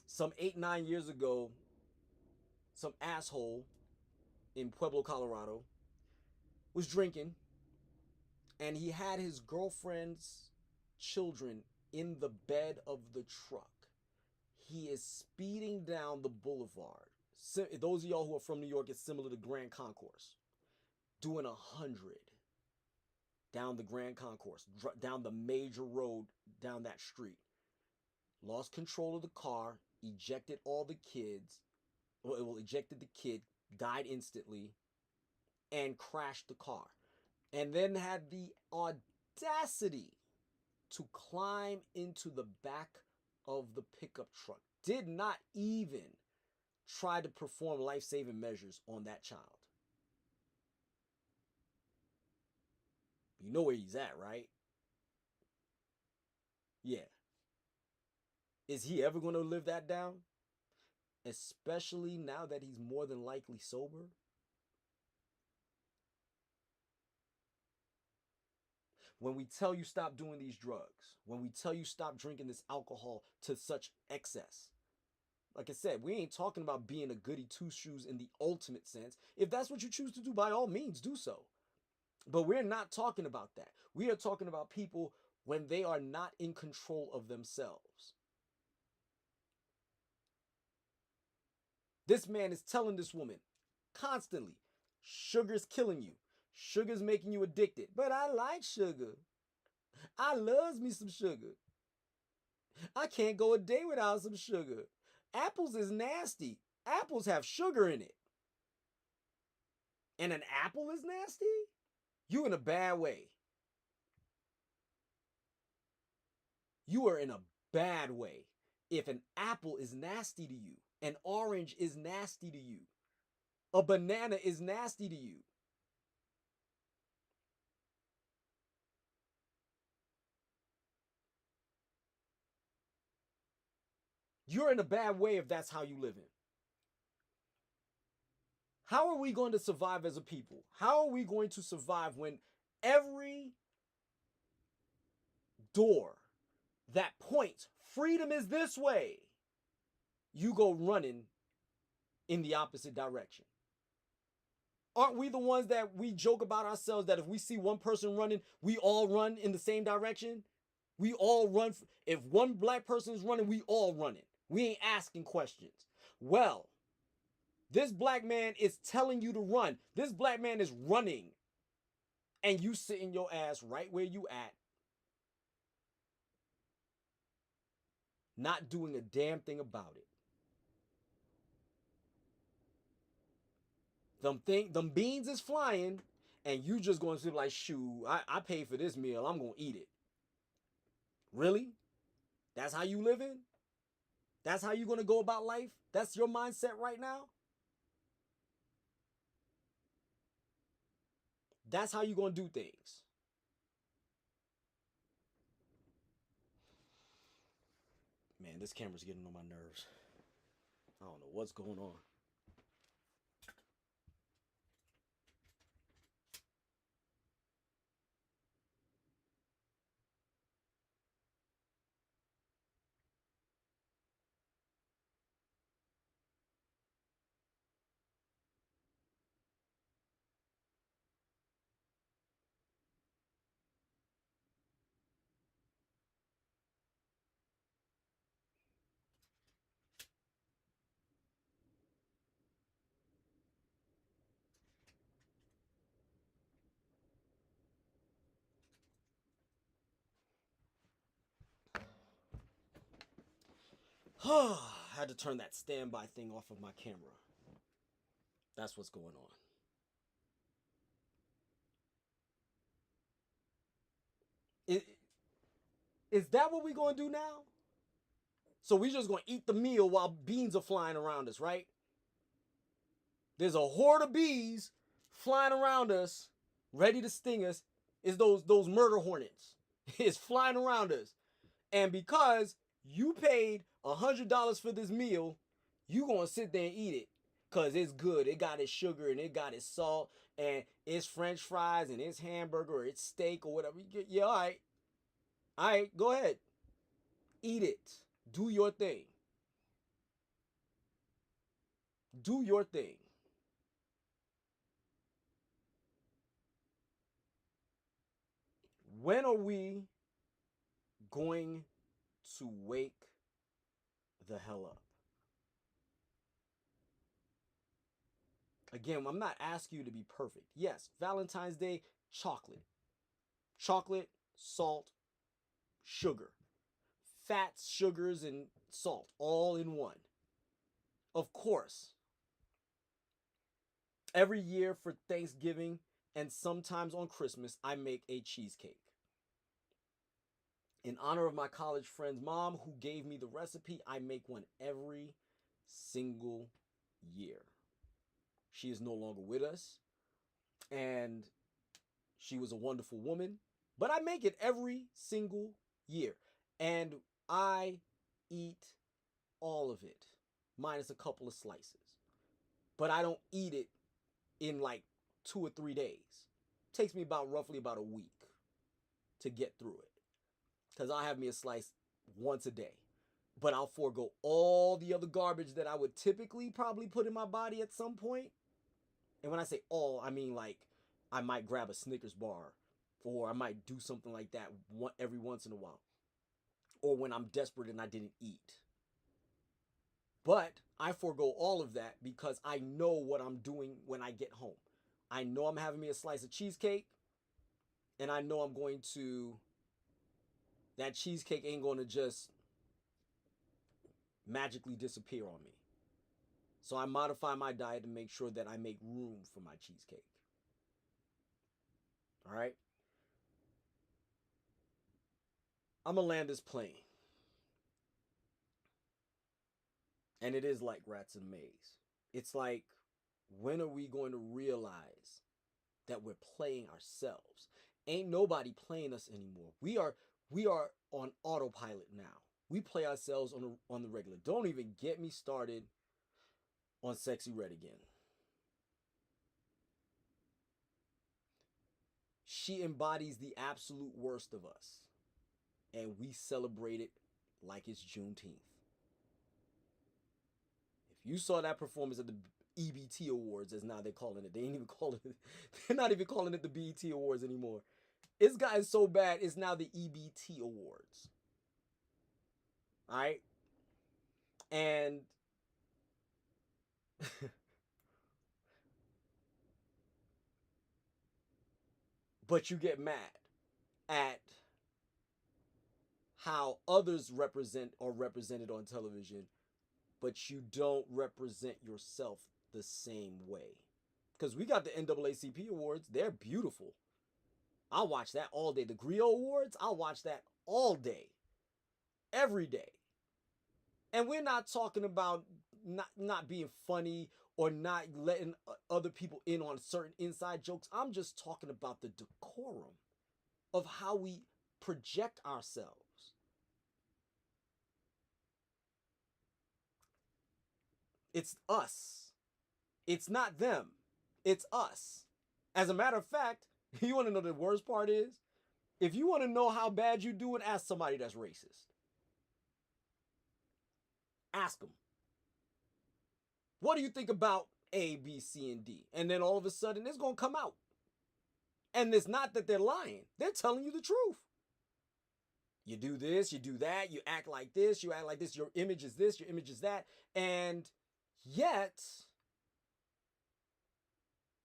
Some 8-9 years ago, some asshole in Pueblo, Colorado, was drinking, and he had his girlfriend's children in the bed of the truck. He is speeding down the boulevard. Those of y'all who are from New York, it's similar to Grand Concourse. Doing 100 down the Grand Concourse, down the major road down that street. Lost control of the car, ejected all the kids. Well, ejected the kid, died instantly, and crashed the car. And then had the audacity to climb into the back of the pickup truck. Did not even try to perform life-saving measures on that child. You know where he's at, right? Yeah. Is he ever going to live that down? Especially now that he's more than likely sober? When we tell you stop doing these drugs, when we tell you stop drinking this alcohol to such excess, like I said, we ain't talking about being a goody two-shoes in the ultimate sense. If that's what you choose to do, by all means, do so. But we're not talking about that. We are talking about people when they are not in control of themselves. This man is telling this woman constantly, sugar's killing you. Sugar's making you addicted. But I like sugar. I loves me some sugar. I can't go a day without some sugar. Apples is nasty. Apples have sugar in it. And an apple is nasty? You in a bad way. You are in a bad way if an apple is nasty to you. An orange is nasty to you. A banana is nasty to you. You're in a bad way if that's how you live in. How are we going to survive as a people? How are we going to survive when every door that points, freedom is this way, you go running in the opposite direction? Aren't we the ones that we joke about ourselves that if we see one person running, we all run in the same direction? We all run. If one black person is running, we all running. We ain't asking questions. Well, this black man is telling you to run. This black man is running and you sitting your ass right where you at, not doing a damn thing about it. Them beans is flying, and you just going to be like, shoot, I paid for this meal, I'm going to eat it. Really? That's how you living? That's how you going to go about life? That's your mindset right now? That's how you going to do things. Man, this camera's getting on my nerves. I don't know what's going on. I had to turn that standby thing off of my camera. That's what's going on. Is that what we're going to do now? So we just going to eat the meal while beans are flying around us, right? There's a horde of bees flying around us, ready to sting us. It's those murder hornets. It's flying around us. And because you paid $100 for this meal, you going to sit there and eat it. Because it's good. It got its sugar and it got its salt. And it's french fries and it's hamburger or it's steak or whatever. Yeah, all right. All right, go ahead. Eat it. Do your thing. Do your thing. When are we going to wake the hell up? Again, I'm not asking you to be perfect. Yes, Valentine's Day, chocolate. Chocolate, salt, sugar. Fats, sugars, and salt all in one. Of course, every year for Thanksgiving and sometimes on Christmas, I make a cheesecake. In honor of my college friend's mom who gave me the recipe, I make one every single year. She is no longer with us, and she was a wonderful woman, but I make it every single year, and I eat all of it, minus a couple of slices. But I don't eat it in like 2 or 3 days. It takes me roughly about a week to get through it, because I'll have me a slice once a day. But I'll forego all the other garbage that I would typically probably put in my body at some point. And when I say all, I mean like I might grab a Snickers bar, or I might do something like that every once in a while, or when I'm desperate and I didn't eat. But I forego all of that because I know what I'm doing when I get home. I know I'm having me a slice of cheesecake, and I know that cheesecake ain't going to just magically disappear on me. So I modify my diet to make sure that I make room for my cheesecake. All right? I'm going to land this plane. And it is like rats in a maze. It's like, when are we going to realize that we're playing ourselves? Ain't nobody playing us anymore. We are on autopilot now. We play ourselves on the regular. Don't even get me started on Sexy Red again. She embodies the absolute worst of us, and we celebrate it like it's Juneteenth. If you saw that performance at the EBT Awards, as now they're calling it, they're not even calling it the BET Awards anymore. It's gotten so bad, it's now the EBT Awards. All right? And but you get mad at how others represent or represented on television, but you don't represent yourself the same way. Because we got the NAACP awards. They're beautiful. I'll watch that all day. The Griot Awards, I'll watch that all day. Every day. And we're not talking about not being funny or not letting other people in on certain inside jokes. I'm just talking about the decorum of how we project ourselves. It's us. It's not them. It's us. As a matter of fact, you want to know the worst part is? If you want to know how bad you do it, ask somebody that's racist. Ask them. What do you think about A, B, C, and D? And then all of a sudden, it's going to come out. And it's not that they're lying. They're telling you the truth. You do this, you do that, you act like this, you act like this, your image is this, your image is that. And yet,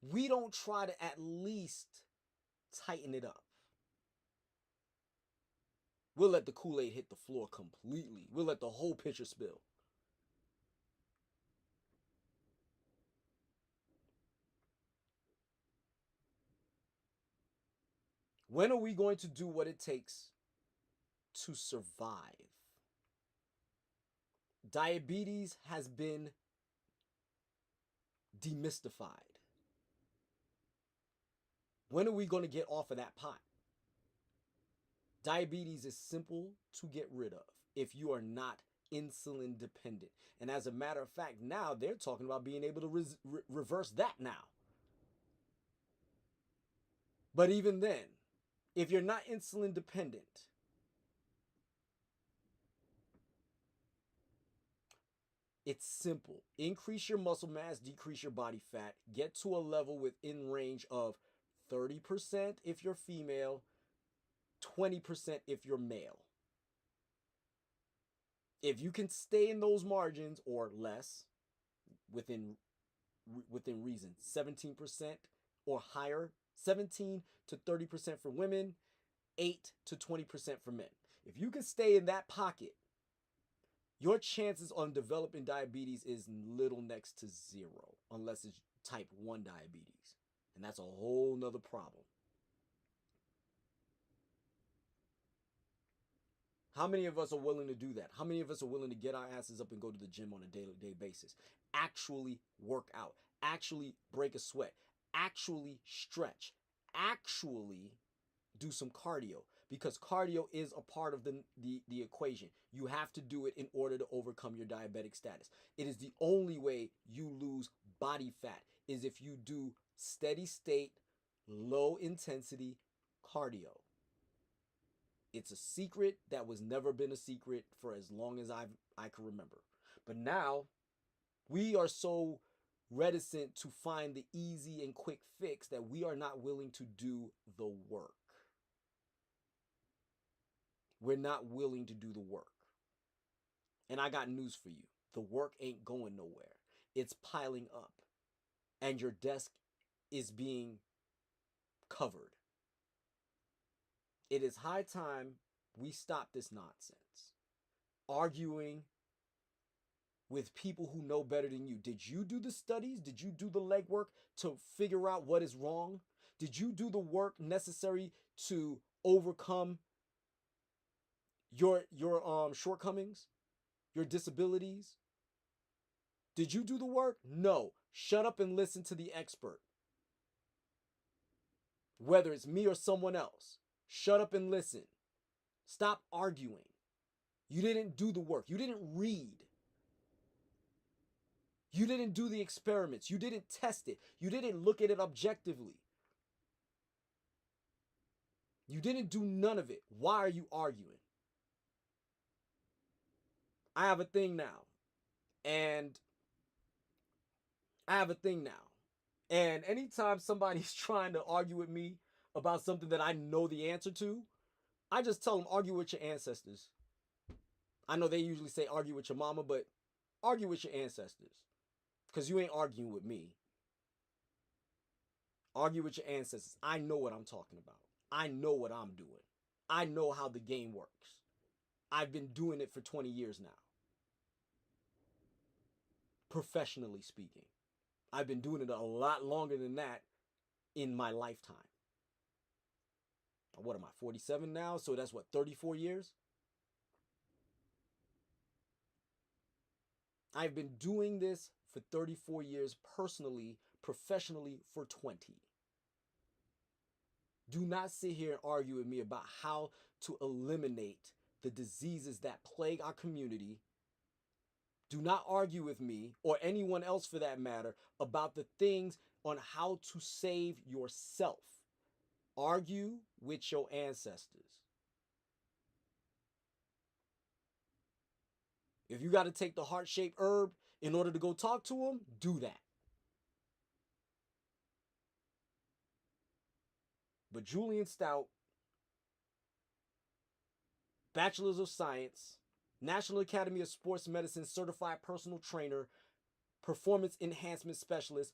we don't try to at least tighten it up. We'll let the Kool-Aid hit the floor completely. We'll let the whole pitcher spill. When are we going to do what it takes to survive? Diabetes has been demystified. When are we going to get off of that pot? Diabetes is simple to get rid of if you are not insulin dependent. And as a matter of fact, now they're talking about being able to reverse that now. But even then, if you're not insulin dependent, it's simple. Increase your muscle mass, decrease your body fat, get to a level within range of 30% if you're female, 20% if you're male. If you can stay in those margins or less, within reason, 17% or higher, 17 to 30% for women, 8 to 20% for men. If you can stay in that pocket, your chances on developing diabetes is little next to zero, unless it's type 1 diabetes. And that's a whole nother problem. How many of us are willing to do that? How many of us are willing to get our asses up and go to the gym on a day-to-day basis? Actually work out. Actually break a sweat. Actually stretch. Actually do some cardio. Because cardio is a part of the equation. You have to do it in order to overcome your diabetic status. It is the only way you lose body fat is if you do steady state, low intensity cardio. It's a secret that was never been a secret for as long as I can remember. But now we are so reticent to find the easy and quick fix that we are not willing to do the work. We're not willing to do the work. And I got news for you. The work ain't going nowhere. It's piling up. And your desk is being covered. It is high time we stop this nonsense. Arguing with people who know better than you. Did you do the studies? Did you do the legwork to figure out what is wrong? Did you do the work necessary to overcome your shortcomings, your disabilities? Did you do the work? No. Shut up and listen to the expert. Whether it's me or someone else, shut up and listen. Stop arguing. You didn't do the work. You didn't read. You didn't do the experiments. You didn't test it. You didn't look at it objectively. You didn't do none of it. Why are you arguing? I have a thing now. And anytime somebody's trying to argue with me about something that I know the answer to, I just tell them, argue with your ancestors. I know they usually say argue with your mama, but argue with your ancestors. Because you ain't arguing with me. Argue with your ancestors. I know what I'm talking about. I know what I'm doing. I know how the game works. I've been doing it for 20 years now. Professionally speaking. I've been doing it a lot longer than that in my lifetime. What am I, 47 now? So that's what, 34 years? I've been doing this for 34 years personally, professionally for 20. Do not sit here and argue with me about how to eliminate the diseases that plague our community. Do not argue with me, or anyone else for that matter, about the things on how to save yourself. Argue with your ancestors. If you got to take the heart-shaped herb in order to go talk to them, do that. But Julian Stoutt, Bachelor's of Science, National Academy of Sports Medicine Certified Personal Trainer, Performance Enhancement Specialist,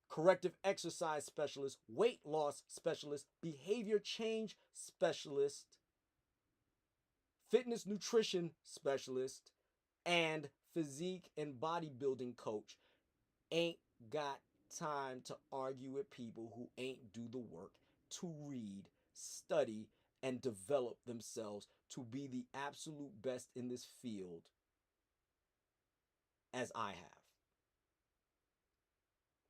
Corrective Exercise Specialist, Weight Loss Specialist, Behavior Change Specialist, Fitness Nutrition Specialist, and Physique and Bodybuilding Coach, ain't got time to argue with people who ain't do the work to read, study, and develop themselves to be the absolute best in this field as I have.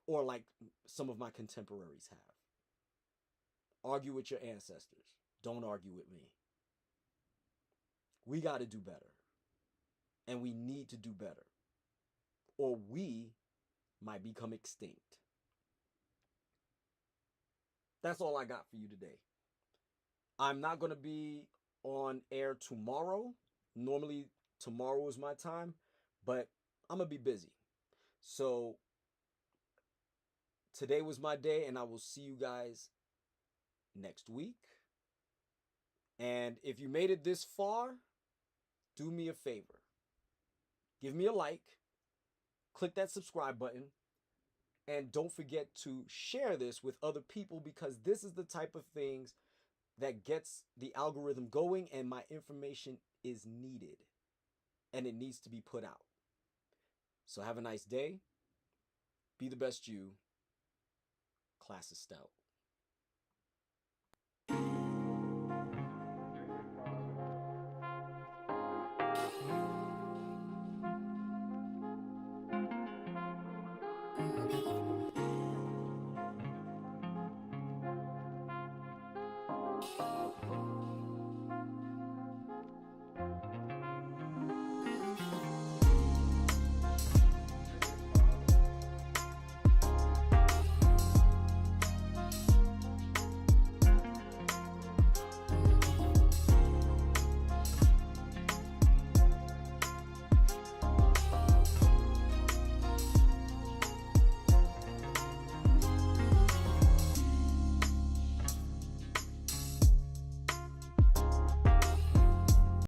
Or like some of my contemporaries have. Argue with your ancestors. Don't argue with me. We got to do better. And we need to do better. Or we might become extinct. That's all I got for you today. I'm not going to be on air tomorrow. Normally, tomorrow is my time, but I'm going to be busy. So, today was my day, and I will see you guys next week. And if you made it this far, do me a favor. Give me a like. Click that subscribe button. And don't forget to share this with other people, because this is the type of things that gets the algorithm going, and my information is needed and it needs to be put out. So have a nice day. Be the best you. Class is Stoutt.